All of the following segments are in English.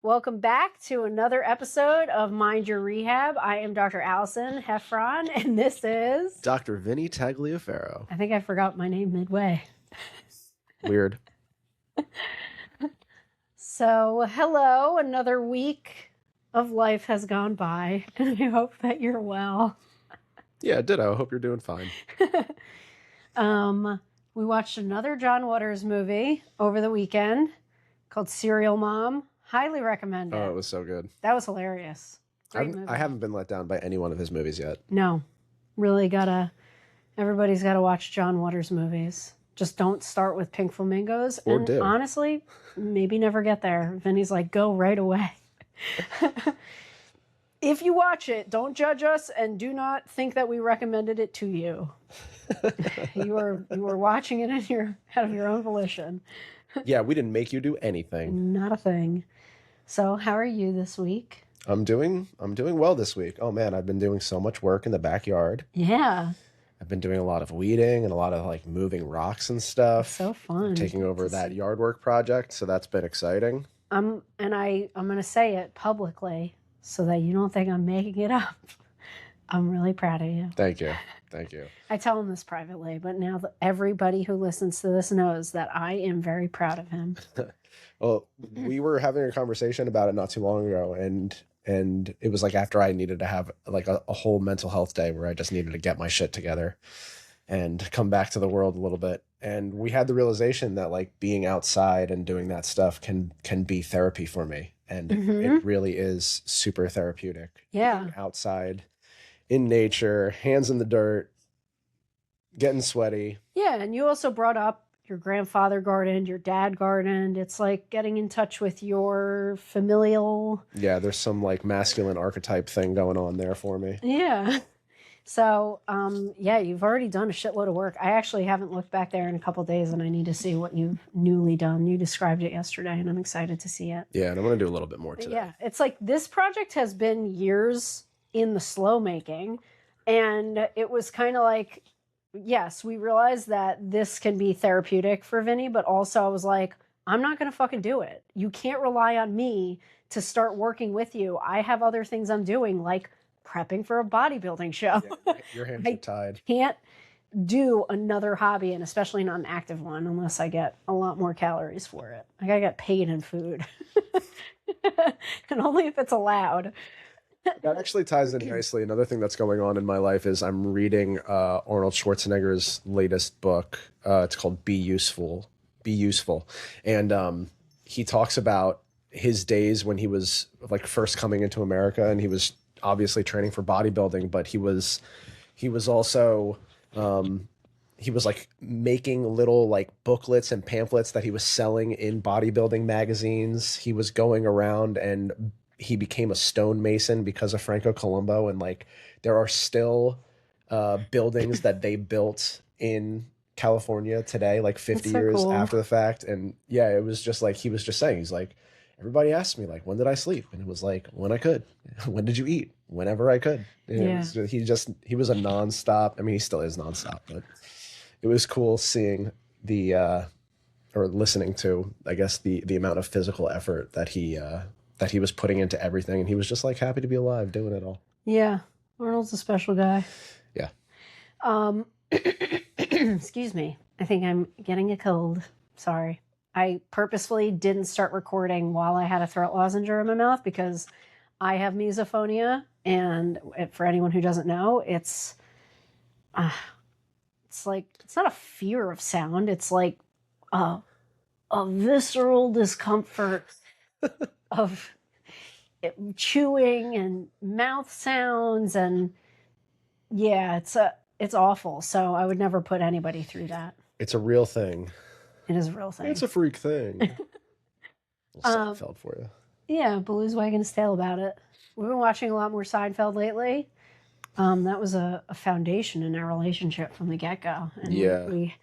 Welcome back to another episode of Mind Your Rehab. I am Dr. Allison Heffron, and this is... Dr. Vinny Tagliaferro. I think I forgot my name midway. Weird. So, hello, another week of life has gone by, and I hope that you're well. Yeah, ditto. I hope you're doing fine. We watched another John Waters movie over the weekend called Serial Mom. Highly recommend it. Oh, it was so good. That was hilarious. I haven't been let down by any one of his movies yet. No. Really everybody's gotta watch John Waters movies. Just don't start with Pink Flamingos. Or and do. honestly, maybe never get there. Vinny's like, go right away. If you watch it, don't judge us and do not think that we recommended it to you. You were watching it out of your own volition. Yeah, we didn't make you do anything. Not a thing. So, how are you this week? I'm doing well this week. Oh man, I've been doing so much work in the backyard. Yeah. I've been doing a lot of weeding and a lot of like moving rocks and stuff. So fun. Taking over that yard work project, so that's been exciting. I'm going to say it publicly so that you don't think I'm making it up. I'm really proud of you. Thank you. Thank you. I tell him this privately, but now that everybody who listens to this knows that I am very proud of him. Well, we were having a conversation about it not too long ago, and it was like after I needed to have like a whole mental health day where I just needed to get my shit together and come back to the world a little bit. And we had the realization that like being outside and doing that stuff can be therapy for me. And it really is super therapeutic. Yeah. Being outside in nature, hands in the dirt, getting sweaty. Yeah, and you also brought up your grandfather gardened, your dad gardened. It's like getting in touch with your familial. Yeah, there's some like masculine archetype thing going on there for me. Yeah. So, yeah, you've already done a shitload of work. I actually haven't looked back there in a couple of days, and I need to see what you've newly done. You described it yesterday, and I'm excited to see it. Yeah, and I'm going to do a little bit more today. Yeah, it's like this project has been years in the slow making, and it was kind of like, yes, we realized that this can be therapeutic for Vinny, but also I was like, I'm not going to fucking do it. You can't rely on me to start working with you. I have other things I'm doing, like prepping for a bodybuilding show. Yeah, your hands are tied. Can't do another hobby, and especially not an active one, unless I get a lot more calories for it. Like I get paid in food. And only if it's allowed. That actually ties in nicely. Another thing that's going on in my life is I'm reading Arnold Schwarzenegger's latest book. It's called Be Useful. Be Useful. And he talks about his days when he was like first coming into America, and he was obviously training for bodybuilding, but he was also he was like making little like booklets and pamphlets that he was selling in bodybuilding magazines. He was going around, and he became a stonemason because of Franco Columbo. And like, there are still buildings that they built in California today, like 50 years cool. after the fact. And yeah, it was just like, he was just saying, he's like, everybody asked me like, when did I sleep? And it was like, when I could. When did you eat? Whenever I could. Yeah. He was a nonstop. I mean, he still is nonstop, but it was cool seeing or listening to, I guess, the amount of physical effort that he was putting into everything. And he was just like happy to be alive doing it all. Yeah. Arnold's a special guy. Yeah. Excuse me. I think I'm getting a cold. Sorry. I purposefully didn't start recording while I had a throat lozenge in my mouth because I have misophonia. And for anyone who doesn't know, it's like, it's not a fear of sound. It's like a visceral discomfort of chewing and mouth sounds. And yeah, it's awful. So I would never put anybody through that. It's a real thing. It is a real thing. It's a freak thing. Seinfeld for you. Yeah, Baloo's wagging his tail about it. We've been watching a lot more Seinfeld lately. That was a foundation in our relationship from the get-go. And yeah. We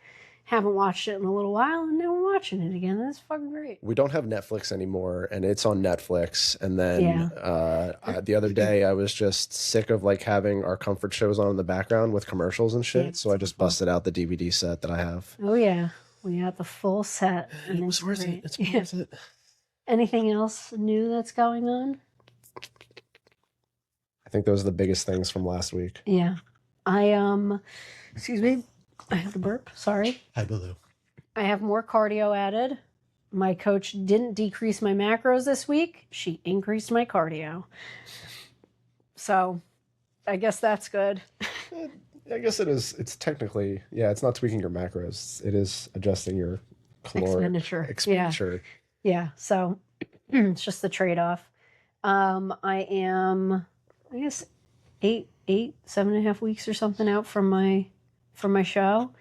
haven't watched it in a little while, and now we're watching it again. That's fucking great. We don't have Netflix anymore, and it's on Netflix. And then the other day, I was just sick of like having our comfort shows on in the background with commercials and shit. Yeah, so I just busted out the DVD set that I have. Oh, yeah. We got the full set. And it was worth it. It's worth it. Anything else new that's going on? I think those are the biggest things from last week. Yeah. Excuse me. I have to burp. Sorry. Hi, Baloo. I have more cardio added. My coach didn't decrease my macros this week. She increased my cardio. So I guess that's good. I guess it is. It's technically, yeah, it's not tweaking your macros. It is adjusting your caloric expenditure. Yeah. So it's just the trade-off. I am, I guess, 7.5 weeks or something out from my show.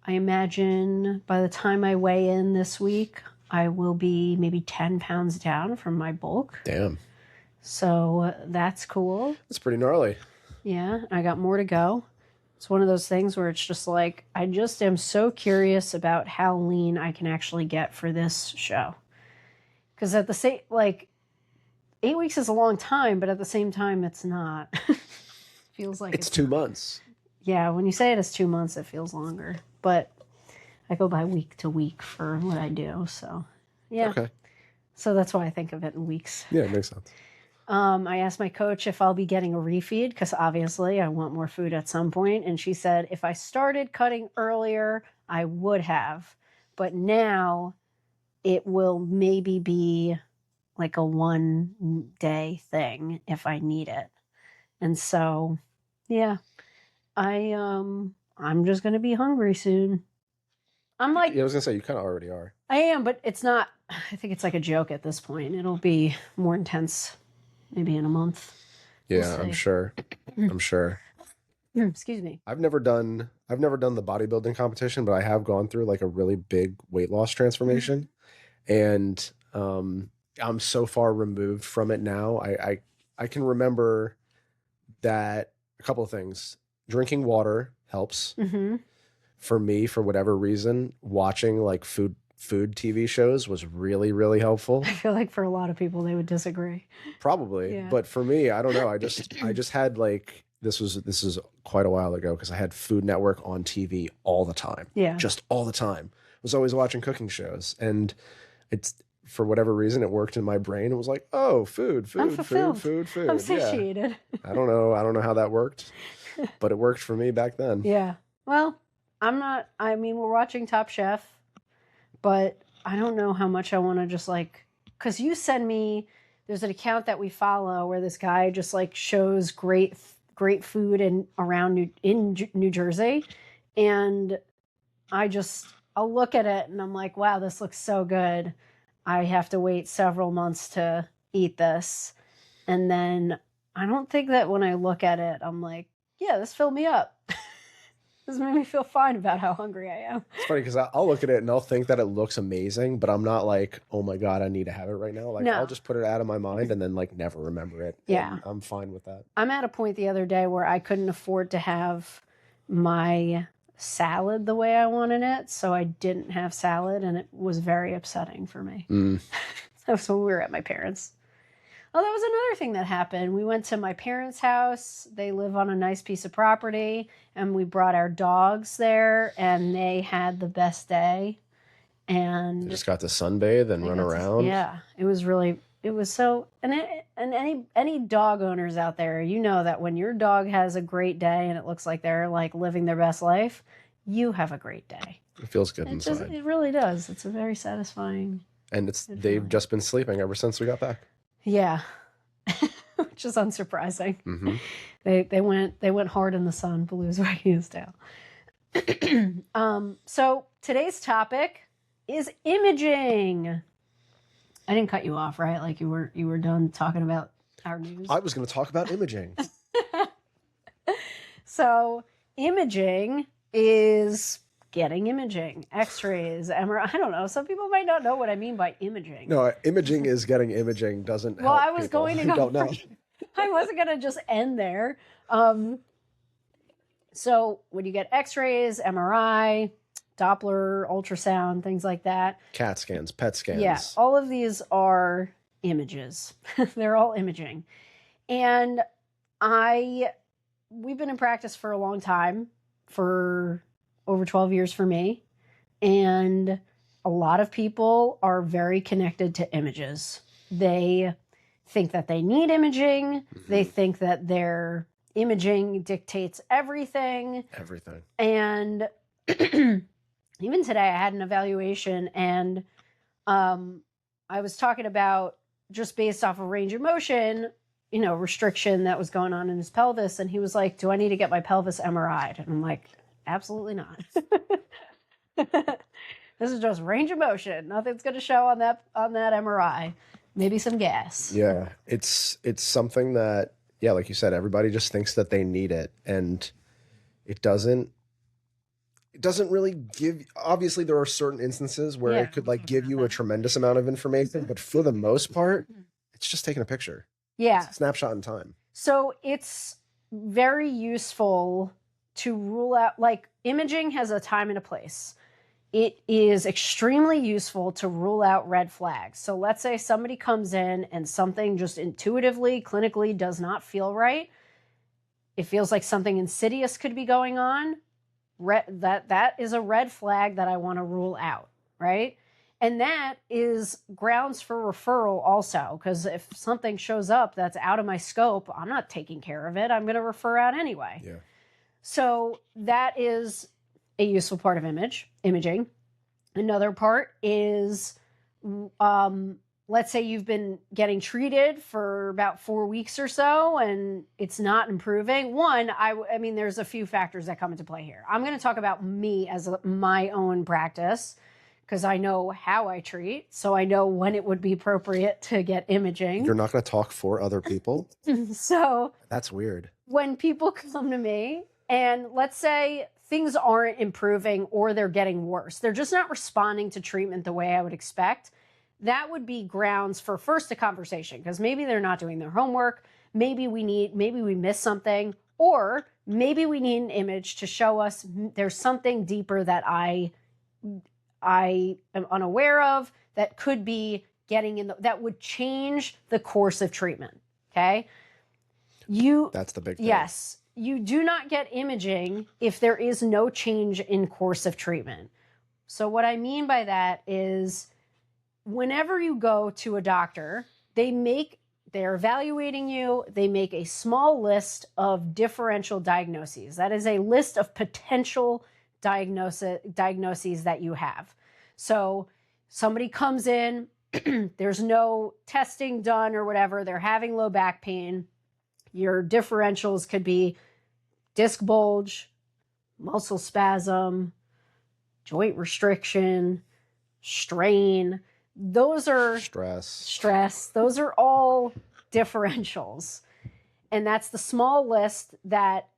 I imagine by the time I weigh in this week, I will be maybe 10 pounds down from my bulk. Damn. So that's cool. That's pretty gnarly. Yeah, I got more to go. It's one of those things where it's just like, I just am so curious about how lean I can actually get for this show. Because at the same, like, 8 weeks is a long time, but at the same time, it's not. Feels like it's 2 months. Yeah, when you say it is 2 months, it feels longer. But I go by week to week for what I do. So, yeah. Okay. So that's why I think of it in weeks. Yeah, it makes sense. I asked my coach if I'll be getting a refeed because obviously I want more food at some point. And she said if I started cutting earlier, I would have. But now it will maybe be like a 1 day thing if I need it. And so, yeah, I'm just going to be hungry soon. I'm like, yeah, I was going to say, you kind of already are. I am, but it's not, I think it's like a joke at this point. It'll be more intense maybe in a month. Yeah, I'm sure. I'm sure. Excuse me. I've never done the bodybuilding competition, but I have gone through like a really big weight loss transformation. And I'm so far removed from it now. I can remember that a couple of things. Drinking water helps. Mm-hmm. For me, for whatever reason, watching like food TV shows was really, really helpful. I feel like for a lot of people they would disagree. Probably. Yeah. But for me, I don't know. I just had like this is quite a while ago because I had Food Network on TV all the time. Yeah. Just all the time. I was always watching cooking shows. And it's for whatever reason it worked in my brain. It was like, oh, food. I'm Yeah. satiated. I don't know how that worked. But it worked for me back then. Yeah. Well, we're watching Top Chef, but I don't know how much I want to just like, because you send me, there's an account that we follow where this guy just like shows great food around New Jersey. And I'll look at it and I'm like, wow, this looks so good. I have to wait several months to eat this. And then I don't think that when I look at it, I'm like, yeah, this filled me up. This made me feel fine about how hungry I am. It's funny because I'll look at it and I'll think that it looks amazing, but I'm not like, oh my God, I need to have it right now. Like, no. I'll just put it out of my mind and then like never remember it. Yeah. I'm fine with that. I'm at a point the other day where I couldn't afford to have my salad the way I wanted it. So I didn't have salad and it was very upsetting for me. That was when we were at my parents'. Oh, that was another thing that happened. We went to my parents' house. They live on a nice piece of property, and we brought our dogs there, and they had the best day. And they just got to sunbathe and run around. Yeah, it was so. And any dog owners out there, you know that when your dog has a great day and it looks like they're like living their best life, you have a great day. It feels good inside. It really does. It's a very satisfying. And they've just been sleeping ever since we got back. Yeah, which is unsurprising. Mm-hmm. They went hard in the sun. Baloo's wagging his tail. So today's topic is imaging. I didn't cut you off, right? Like you were done talking about our news. I was going to talk about imaging. So imaging is getting imaging, x-rays, MRI. I don't know. Some people might not know what I mean by imaging. No, imaging is getting imaging doesn't help I was going to go. Don't know. I wasn't going to just end there. So when you get x-rays, MRI, Doppler, ultrasound, things like that. CAT scans, PET scans. Yeah, all of these are images. They're all imaging. And we've been in practice for a long time, for over 12 years for me. And a lot of people are very connected to images. They think that they need imaging. They think that their imaging dictates everything. And even today I had an evaluation, and I was talking about, just based off of range of motion, restriction that was going on in his pelvis. And he was like, do I need to get my pelvis MRI'd? And I'm like, absolutely not. This is just range of motion. Nothing's going to show on that MRI. Maybe some gas. Yeah. It's something that, yeah, like you said, everybody just thinks that they need it. And it doesn't really give, obviously there are certain instances where it could like give you a tremendous amount of information, but for the most part, it's just taking a picture. Yeah. It's a snapshot in time. So it's very useful to rule out, like, imaging has a time and a place. It is extremely useful to rule out red flags. So let's say somebody comes in and something just intuitively, clinically does not feel right. It feels like something insidious could be going on. That is a red flag that I want to rule out, right? And that is grounds for referral also, because if something shows up that's out of my scope, I'm not taking care of it. I'm going to refer out anyway. Yeah. So that is a useful part of imaging. Another part is, let's say you've been getting treated for about 4 weeks or so and it's not improving. One, I mean, there's a few factors that come into play here. I'm going to talk about me as my own practice, because I know how I treat, so I know when it would be appropriate to get imaging. You're not going to talk for other people? So that's weird. When people come to me and let's say things aren't improving or they're getting worse, they're just not responding to treatment the way I would expect, that would be grounds for first a conversation, because maybe they're not doing their homework, maybe we missed something, or maybe we need an image to show us there's something deeper that I am unaware of that could be getting that would change the course of treatment. Okay. That's the big thing. Yes. You do not get imaging if there is no change in course of treatment. So what I mean by that is, whenever you go to a doctor, they're evaluating you, they make a small list of differential diagnoses. That is a list of potential diagnoses that you have. So somebody comes in, there's no testing done or whatever, they're having low back pain. Your differentials could be disc bulge, muscle spasm, joint restriction, strain. Those are stress. Those are all differentials. And that's the small list that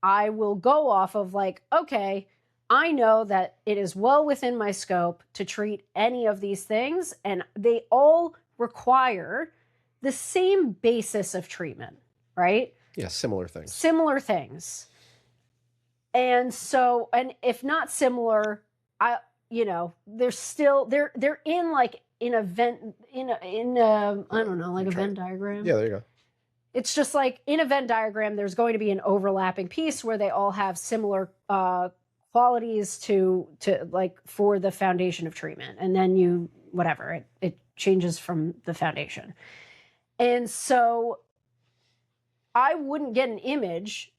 I will go off of, like, okay, I know that it is well within my scope to treat any of these things, and they all require the same basis of treatment, right? Yeah, similar things. Similar things. And so, and if not similar, they're still, they're in like an event, I don't know, like a Venn diagram. Yeah, there you go. It's just like in a Venn diagram, there's going to be an overlapping piece where they all have similar qualities to like for the foundation of treatment. And then it changes from the foundation. And so I wouldn't get an image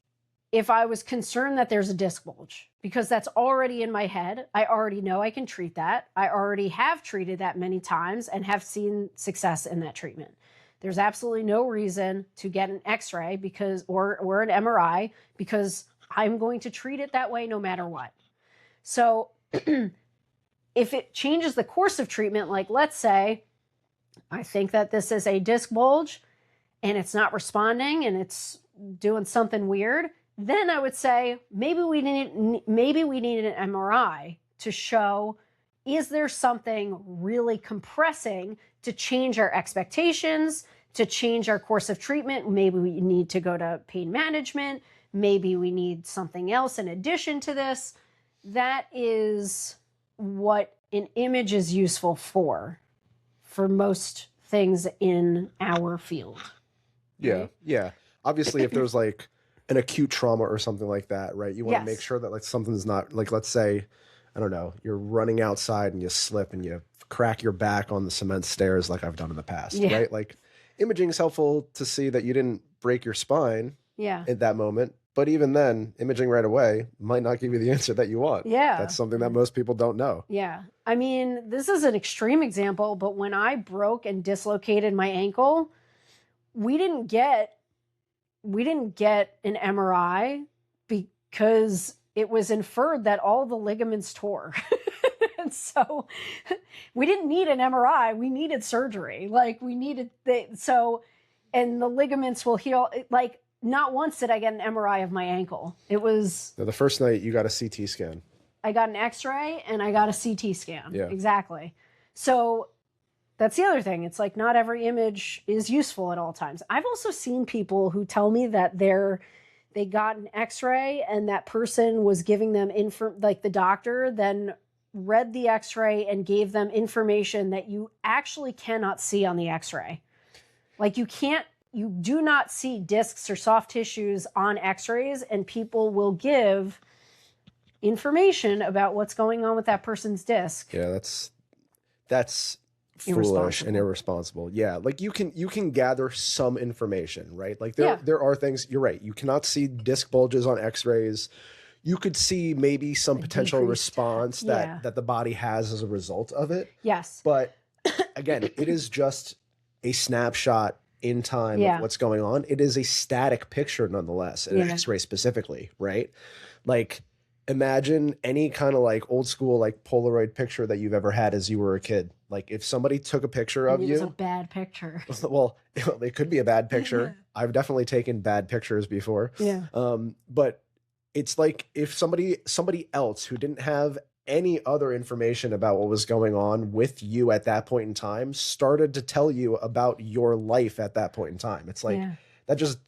if I was concerned that there's a disc bulge, because that's already in my head. I already know I can treat that. I already have treated that many times and have seen success in that treatment. There's absolutely no reason to get an X-ray or an MRI, because I'm going to treat it that way no matter what. So if it changes the course of treatment, like let's say I think that this is a disc bulge and it's not responding and it's doing something weird, then I would say maybe we need an MRI to show, is there something really compressing to change our expectations, to change our course of treatment? Maybe we need to go to pain management. Maybe we need something else in addition to this. That is what an image is useful for most things in our field. Yeah, right? Yeah. Obviously, if there's like an acute trauma or something like that, right? You want to make sure that like something's not, like, let's say I don't know, you're running outside and you slip and you crack your back on the cement stairs like I've done in the past, right? Like imaging is helpful to see that you didn't break your spine at that moment. But even then, imaging right away might not give you the answer that you want. Yeah. That's something that most people don't know. Yeah. I mean, this is an extreme example, but when I broke and dislocated my ankle, we didn't get an MRI because it was inferred that all the ligaments tore. And so we didn't need an MRI. We needed surgery. Like and the ligaments will heal. Like not once did I get an MRI of my ankle. It was the first night you got a CT scan. I got an X-ray and I got a CT scan. Yeah. Exactly. So that's the other thing. It's like not every image is useful at all times. I've also seen people who tell me that they got an X-ray and that person was giving them like the doctor then read the X-ray and gave them information that you actually cannot see on the X-ray. Like you do not see discs or soft tissues on X-rays, and people will give information about what's going on with that person's disc. Yeah, that's foolish and irresponsible. Yeah, like you can gather some information, right? Like there are things, you're right, you cannot see disc bulges on X-rays. You could see maybe some potential response that the body has as a result of it. Yes. But again, it is just a snapshot in time of what's going on. It is a static picture nonetheless, an X-ray specifically, right? Like imagine any kind of like old school like Polaroid picture that you've ever had as you were a kid. Like if somebody took a picture of you. It was a bad picture. Well, it could be a bad picture. I've definitely taken bad pictures before. Yeah. But it's like if somebody else who didn't have any other information about what was going on with you at that point in time started to tell you about your life at that point in time. It's like that just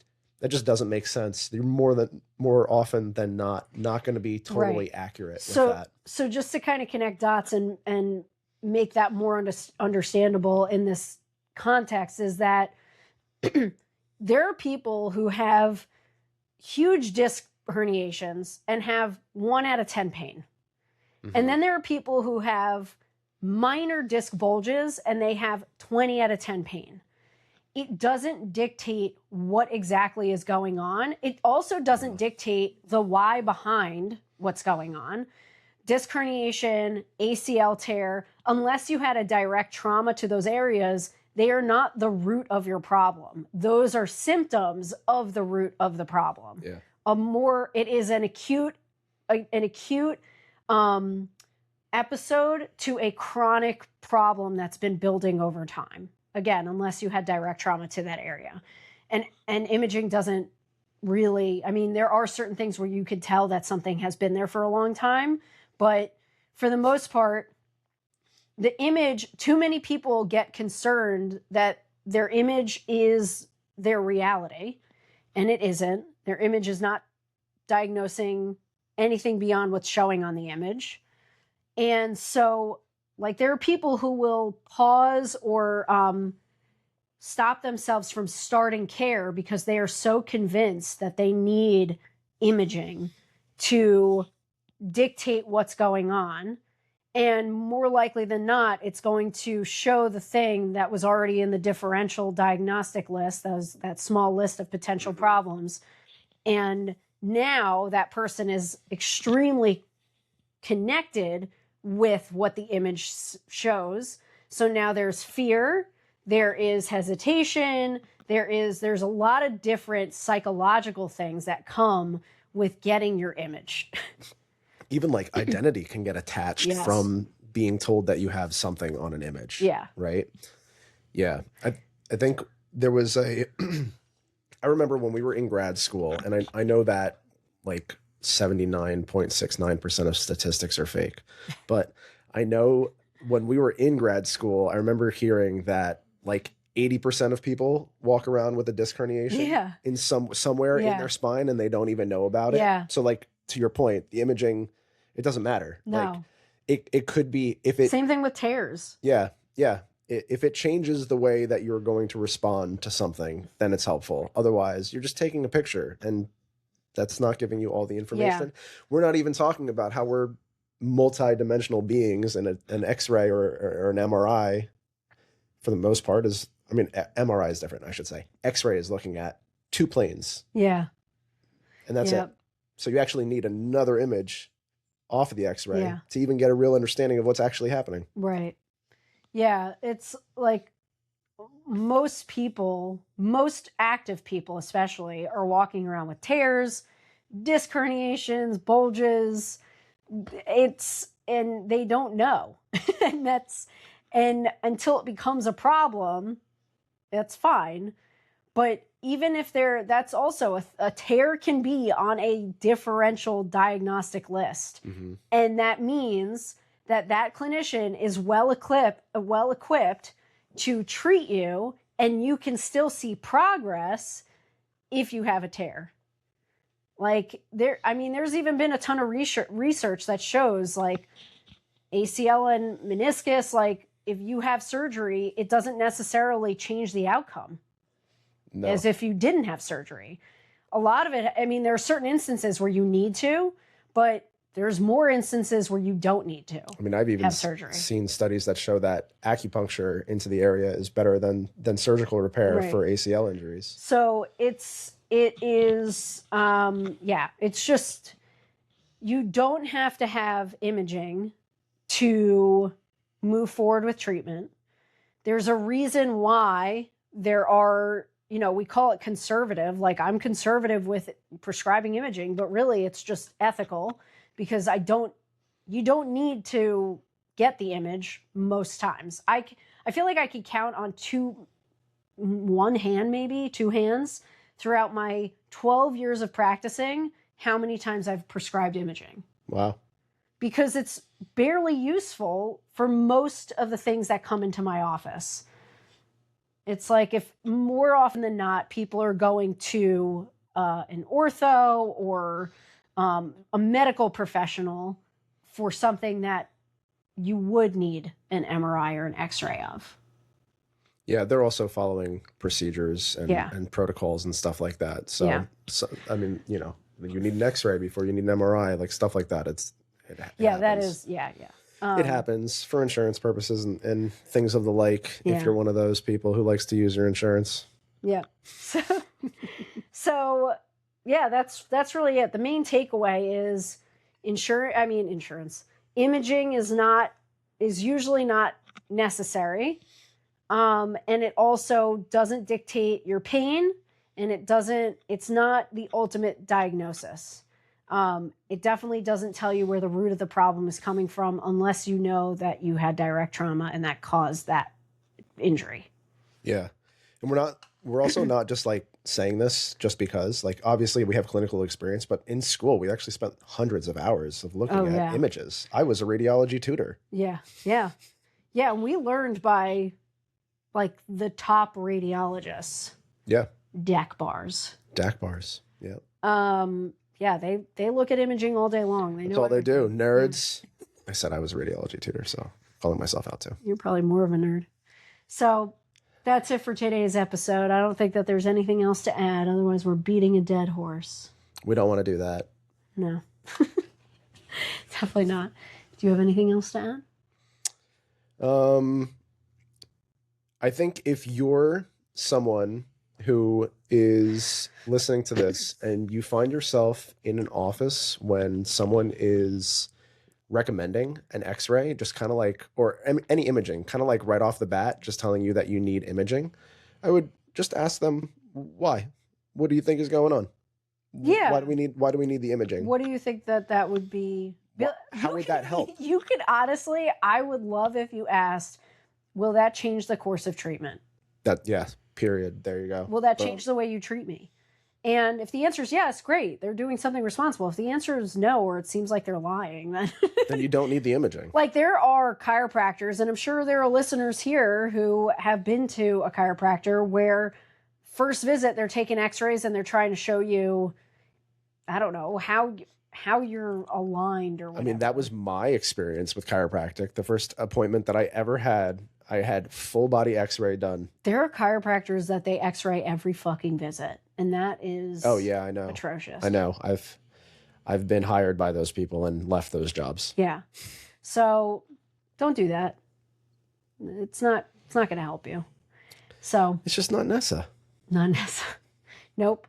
doesn't make sense. You're more often than not going to be totally accurate with that. So just to kind of connect dots and make that more understandable in this context is that there are people who have huge disc herniations and have 1 out of 10 pain. Mm-hmm. And then there are people who have minor disc bulges and they have 20 out of 10 pain. It doesn't dictate what exactly is going on. It also doesn't dictate the why behind what's going on. Disc herniation, ACL tear, unless you had a direct trauma to those areas, they are not the root of your problem. Those are symptoms of the root of the problem. Yeah. It is an acute episode to a chronic problem that's been building over time. Again, unless you had direct trauma to that area. And imaging doesn't really, I mean, there are certain things where you could tell that something has been there for a long time, but for the most part, the image, too many people get concerned that their image is their reality, and it isn't. Their image is not diagnosing anything beyond what's showing on the image. And so, like, there are people who will pause or stop themselves from starting care because they are so convinced that they need imaging to dictate what's going on. And more likely than not, it's going to show the thing that was already in the differential diagnostic list, that small list of potential problems. And now that person is extremely connected with what the image shows. So now there's fear, there is hesitation, there's a lot of different psychological things that come with getting your image. Even like identity can get attached from being told that you have something on an image. Yeah. Right? Yeah. I think there was I remember when we were in grad school, and I know that like 79.69% of statistics are fake. But I know when we were in grad school, I remember hearing that like 80% of people walk around with a disc herniation in somewhere in their spine and they don't even know about it. Yeah. So like to your point, the imaging, it doesn't matter. No. Like it could be same thing with tears. Yeah. Yeah. If it changes the way that you're going to respond to something, then it's helpful. Otherwise, you're just taking a picture and that's not giving you all the information. We're not even talking about how we're multi-dimensional beings, and an X-ray or an MRI, for the most part, is, I mean, MRI is different, I should say. X-ray is looking at two planes. Yeah. And that's it. So you actually need another image off of the X-ray to even get a real understanding of what's actually happening. Right. Yeah. It's like most people, most active people especially, are walking around with tears, disc herniations, bulges. And they don't know. and until it becomes a problem, that's fine. But even if that's also a tear can be on a differential diagnostic list. Mm-hmm. And that means that clinician is well equipped to treat you, and you can still see progress if you have a tear. Like there's even been a ton of research that shows like ACL and meniscus, like if you have surgery, it doesn't necessarily change the outcome as if you didn't have surgery. A lot of it, I mean, there are certain instances where you need to, but there's more instances where you don't need to. I mean, I've even seen studies that show that acupuncture into the area is better than surgical repair for ACL injuries. So it is, it's just, you don't have to have imaging to move forward with treatment. There's a reason why there are, we call it conservative. Like, I'm conservative with prescribing imaging, but really it's just ethical, because you don't need to get the image most times. I feel like I could count on one hand, maybe two hands, throughout my 12 years of practicing, how many times I've prescribed imaging. Wow. Because it's barely useful for most of the things that come into my office. It's like, if more often than not, people are going to an ortho or a medical professional for something that you would need an MRI or an X-ray of. Yeah, they're also following procedures and protocols and stuff like that. So, I mean, you need an X-ray before you need an MRI, like stuff like that. It happens. It happens for insurance purposes and things of the like. If you're one of those people who likes to use your insurance. Yeah. So that's really it. The main takeaway is insurance. Imaging is usually not necessary. And it also doesn't dictate your pain, and it's not the ultimate diagnosis. It definitely doesn't tell you where the root of the problem is coming from, unless you know that you had direct trauma and that caused that injury. Yeah. And we're also not just like saying this just because, like, obviously we have clinical experience, but in school we actually spent hundreds of hours of looking at images. I was a radiology tutor. Yeah. And we learned by like the top radiologists. Yeah. DAC bars. Yeah. They look at imaging all day long. That's all they do. Nerds. Yeah. I said I was a radiology tutor, so calling myself out too. You're probably more of a nerd. So that's it for today's episode. I don't think that there's anything else to add. Otherwise, we're beating a dead horse. We don't want to do that. No. Definitely not. Do you have anything else to add? I think if you're someone who is listening to this and you find yourself in an office when someone is recommending an X-ray, just kind of like, or any imaging, kind of like right off the bat, just telling you that you need imaging, I would just ask them, why? What do you think is going on? Yeah. Why do we need the imaging? What do you think that would be? How would that help? You could honestly, I would love if you asked, will that change the course of treatment? Period. There you go. Will that change the way you treat me? And if the answer is yes, great, they're doing something responsible. If the answer is no, or it seems like they're lying, then you don't need the imaging. Like, there are chiropractors, and I'm sure there are listeners here who have been to a chiropractor where first visit they're taking X-rays and they're trying to show you, I don't know, how you're aligned or whatever. I mean, that was my experience with chiropractic. The first appointment that I ever had, I had full body X-ray done. There are chiropractors that they X-ray every fucking visit, and that is I know, atrocious. I know. I've been hired by those people and left those jobs. Yeah. So don't do that. It's not going to help you. So It's just not Nessa. none. Nope.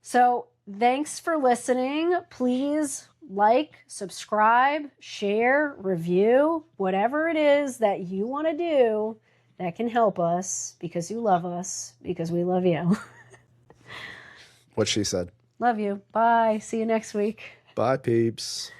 So thanks for listening. Please like, subscribe, share, review, whatever it is that you want to do that can help us because you love us, because we love you. What she said. Love you. Bye. See you next week. Bye, peeps.